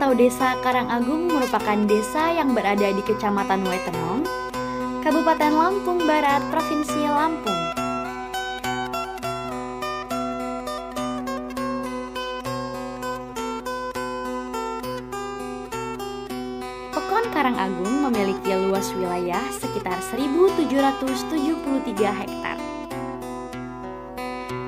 atau Desa Karangagung merupakan desa yang berada di Kecamatan Wetenong, Kabupaten Lampung Barat, Provinsi Lampung. Pekon Karangagung memiliki luas wilayah sekitar 1.773 hektar,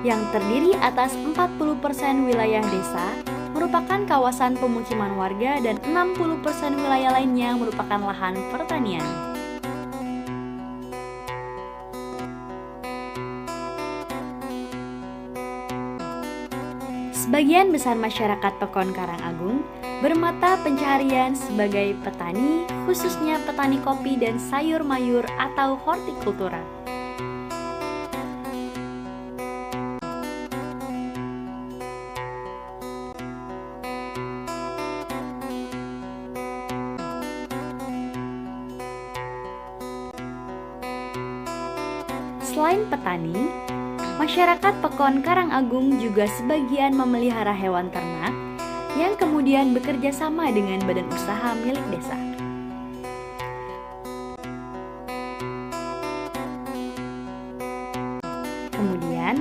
yang terdiri atas 40% wilayah desa merupakan kawasan pemukiman warga dan 60% wilayah lainnya merupakan lahan pertanian. Sebagian besar masyarakat Pekon Karangagung bermata pencaharian sebagai petani, khususnya petani kopi dan sayur mayur atau hortikultura. Selain petani, masyarakat Pekon Karangagung juga sebagian memelihara hewan ternak yang kemudian bekerja sama dengan badan usaha milik desa. Kemudian,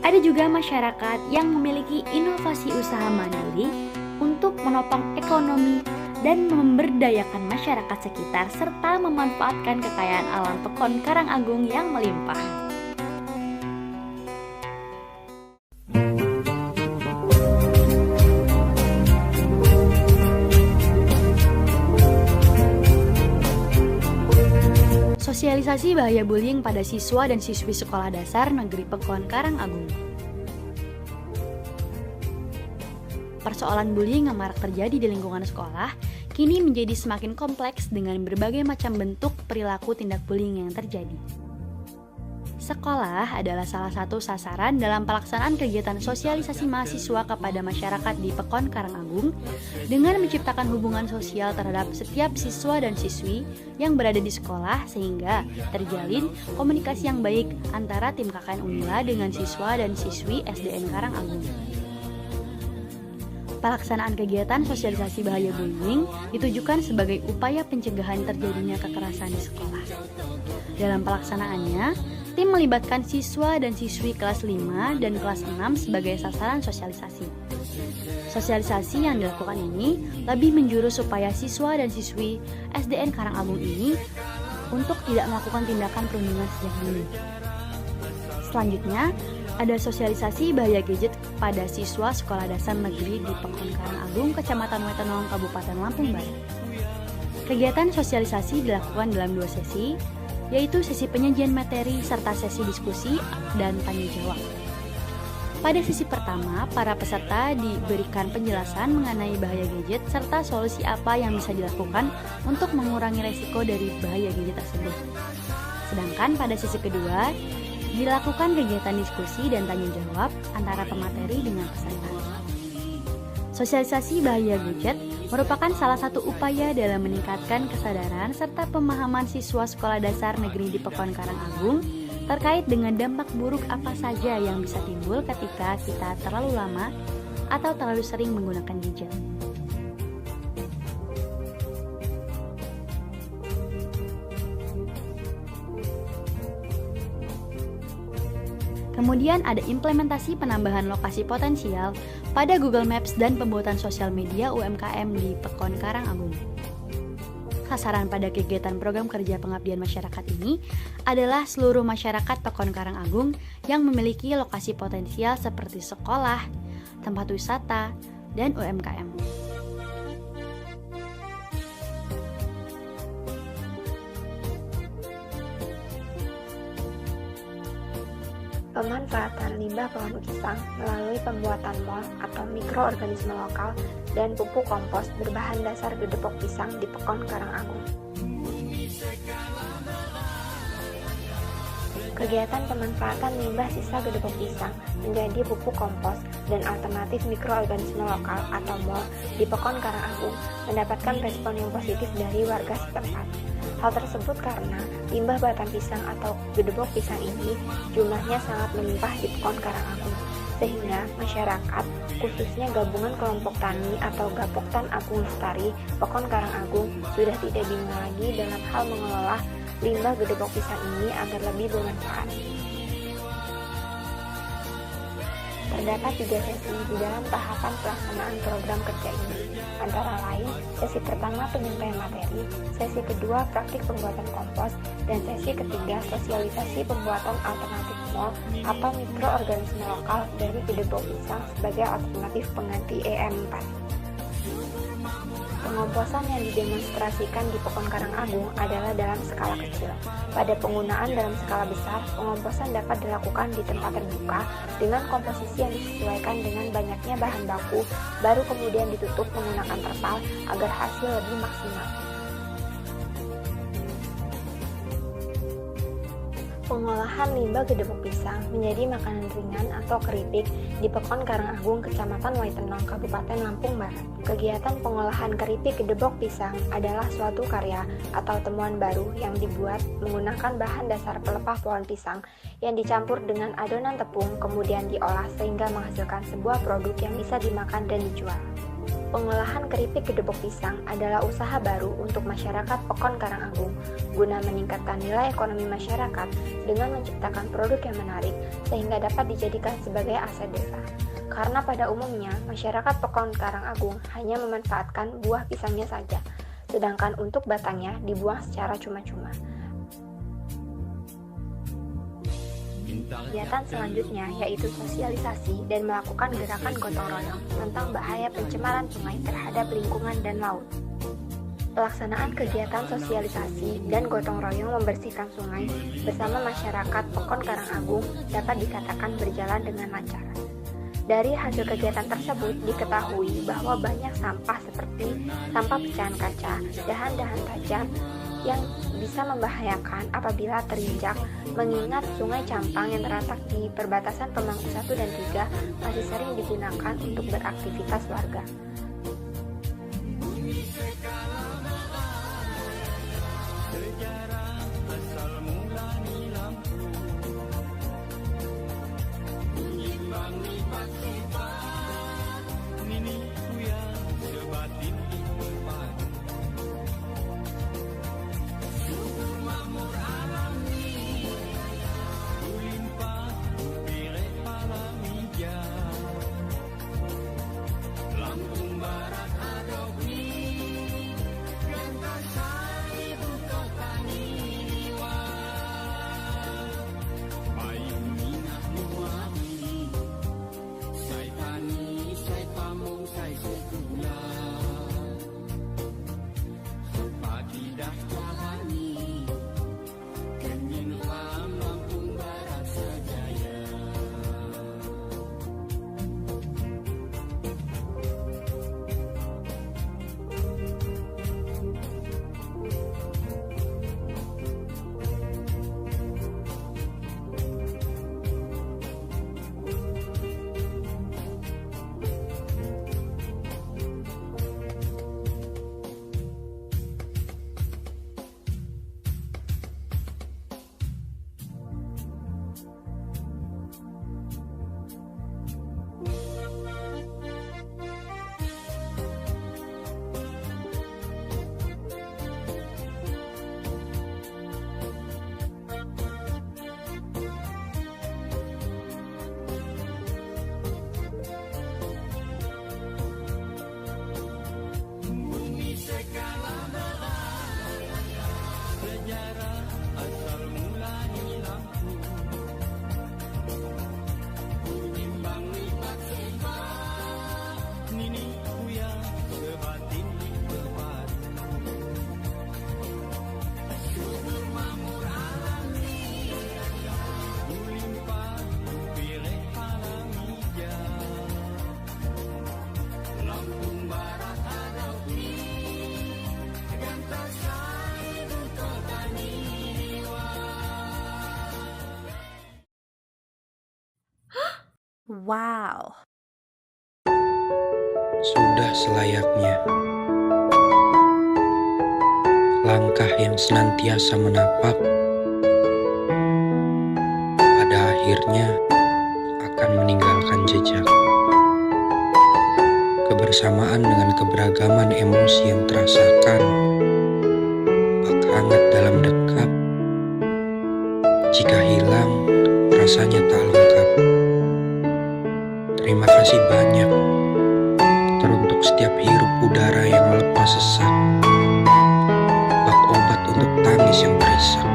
ada juga masyarakat yang memiliki inovasi usaha mandiri untuk menopang ekonomi dan memberdayakan masyarakat sekitar serta memanfaatkan kekayaan alam Pekon Karangagung yang melimpah. Sosialisasi bahaya bullying pada siswa dan siswi sekolah dasar negeri Pekon Karangagung. Persoalan bullying yang marak terjadi di lingkungan sekolah kini menjadi semakin kompleks dengan berbagai macam bentuk perilaku tindak bullying yang terjadi. Sekolah adalah salah satu sasaran dalam pelaksanaan kegiatan sosialisasi mahasiswa kepada masyarakat di Pekon Karangagung dengan menciptakan hubungan sosial terhadap setiap siswa dan siswi yang berada di sekolah sehingga terjalin komunikasi yang baik antara tim KKN Unila dengan siswa dan siswi SDN Karangagung. Pelaksanaan kegiatan sosialisasi bahaya bullying ditujukan sebagai upaya pencegahan terjadinya kekerasan di sekolah. Dalam pelaksanaannya, tim melibatkan siswa dan siswi kelas 5 dan kelas 6 sebagai sasaran sosialisasi. Sosialisasi yang dilakukan ini lebih menjurus supaya siswa dan siswi SDN Karangagung ini untuk tidak melakukan tindakan perundungan sejak dini. Selanjutnya, ada sosialisasi bahaya gadget pada siswa sekolah dasar negeri di Pekon Karangagung, Kecamatan Wetenong, Kabupaten Lampung Barat. Kegiatan sosialisasi dilakukan dalam 2 sesi, yaitu sesi penyajian materi serta sesi diskusi dan tanya jawab. Pada sesi pertama, para peserta diberikan penjelasan mengenai bahaya gadget serta solusi apa yang bisa dilakukan untuk mengurangi resiko dari bahaya gadget tersebut. Sedangkan pada sesi kedua, dilakukan kegiatan diskusi dan tanya jawab antara pemateri dengan peserta. Sosialisasi bahaya gadget merupakan salah satu upaya dalam meningkatkan kesadaran serta pemahaman siswa sekolah dasar negeri di Pekon Karangagung terkait dengan dampak buruk apa saja yang bisa timbul ketika kita terlalu lama atau terlalu sering menggunakan gadget. Kemudian ada implementasi penambahan lokasi potensial pada Google Maps dan pembuatan sosial media UMKM di Pekon Karangagung. Sasaran pada kegiatan program kerja pengabdian masyarakat ini adalah seluruh masyarakat Pekon Karangagung yang memiliki lokasi potensial seperti sekolah, tempat wisata, dan UMKM. Pemanfaatan limbah pohon pisang melalui pembuatan mol atau mikroorganisme lokal dan pupuk kompos berbahan dasar gedepok pisang di Pekon Karangagung. Kegiatan pemanfaatan limbah sisa gedepok pisang menjadi pupuk kompos dan alternatif mikroorganisme lokal atau mol di Pekon Karangagung mendapatkan respon yang positif dari warga setempat. Hal tersebut karena limbah batang pisang atau gedebok pisang ini jumlahnya sangat melimpah di Pekon Karangagung, sehingga masyarakat, khususnya gabungan kelompok tani atau Gapoktan Agung Lestari, Pekon Karang Agung, sudah tidak bingung lagi dalam hal mengelola limbah gedebok pisang ini agar lebih bermanfaat. Terdapat 3 sesi di dalam tahapan pelaksanaan program kerja ini, antara lain sesi pertama penyampaian materi, sesi kedua praktik pembuatan kompos, dan sesi ketiga sosialisasi pembuatan alternatif MOL atau mikroorganisme lokal dari gedebok pisang sebagai alternatif pengganti EM4. Pengomposan yang didemonstrasikan di Pekon Karang Agung adalah dalam skala kecil. Pada penggunaan dalam skala besar, pengomposan dapat dilakukan di tempat terbuka dengan komposisi yang disesuaikan dengan banyaknya bahan baku, baru kemudian ditutup menggunakan terpal agar hasil lebih maksimal. Pengolahan limbah gedebok pisang menjadi makanan ringan atau keripik di Pekon Karang Agung, Kecamatan Waitenong, Kabupaten Lampung Barat. Kegiatan pengolahan keripik gedebok pisang adalah suatu karya atau temuan baru yang dibuat menggunakan bahan dasar pelepah pohon pisang yang dicampur dengan adonan tepung kemudian diolah sehingga menghasilkan sebuah produk yang bisa dimakan dan dijual. Pengolahan keripik gedebok pisang adalah usaha baru untuk masyarakat Pekon Karang Agung guna meningkatkan nilai ekonomi masyarakat dengan menciptakan produk yang menarik sehingga dapat dijadikan sebagai aset desa. Karena pada umumnya masyarakat Pekon Karang Agung hanya memanfaatkan buah pisangnya saja, sedangkan untuk batangnya dibuang secara cuma-cuma. Kegiatan selanjutnya yaitu sosialisasi dan melakukan gerakan gotong royong tentang bahaya pencemaran sungai terhadap lingkungan dan laut. Pelaksanaan kegiatan sosialisasi dan gotong royong membersihkan sungai bersama masyarakat Pekon Karang Agung dapat dikatakan berjalan dengan lancar. Dari hasil kegiatan tersebut diketahui bahwa banyak sampah seperti sampah pecahan kaca, dahan-dahan tajam, yang bisa membahayakan apabila terinjak, mengingat Sungai Campang yang terletak di perbatasan Pemangku 1 dan 3 masih sering digunakan untuk beraktivitas warga. Wow. Sudah selayaknya. Langkah yang senantiasa menapak pada akhirnya akan meninggalkan jejak. jejak. Kebersamaan dengan keberagaman emosi yang terasakan, bak hangat dalam dekap. Jika hilang, rasanya tak lengkap. Terima kasih banyak teruntuk setiap hirup udara yang melepas sesak, bak obat untuk tangis yang terisak.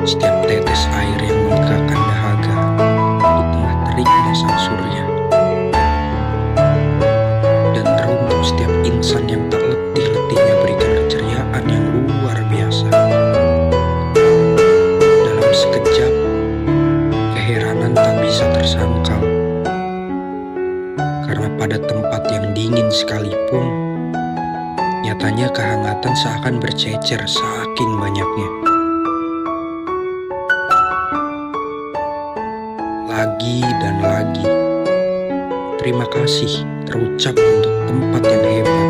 Setiap tetes air yang melegakan dahaga di tengah teriknya sang surya. Dan teruntuk setiap insan yang tak letih-letihnya berikan keceriaan yang luar biasa. Dalam sekejap, keheranan tak bisa tersangkal. Karena pada tempat yang dingin sekalipun, nyatanya kehangatan seakan bercecer saking banyaknya. Lagi dan lagi, terima kasih terucap untuk tempat yang hebat,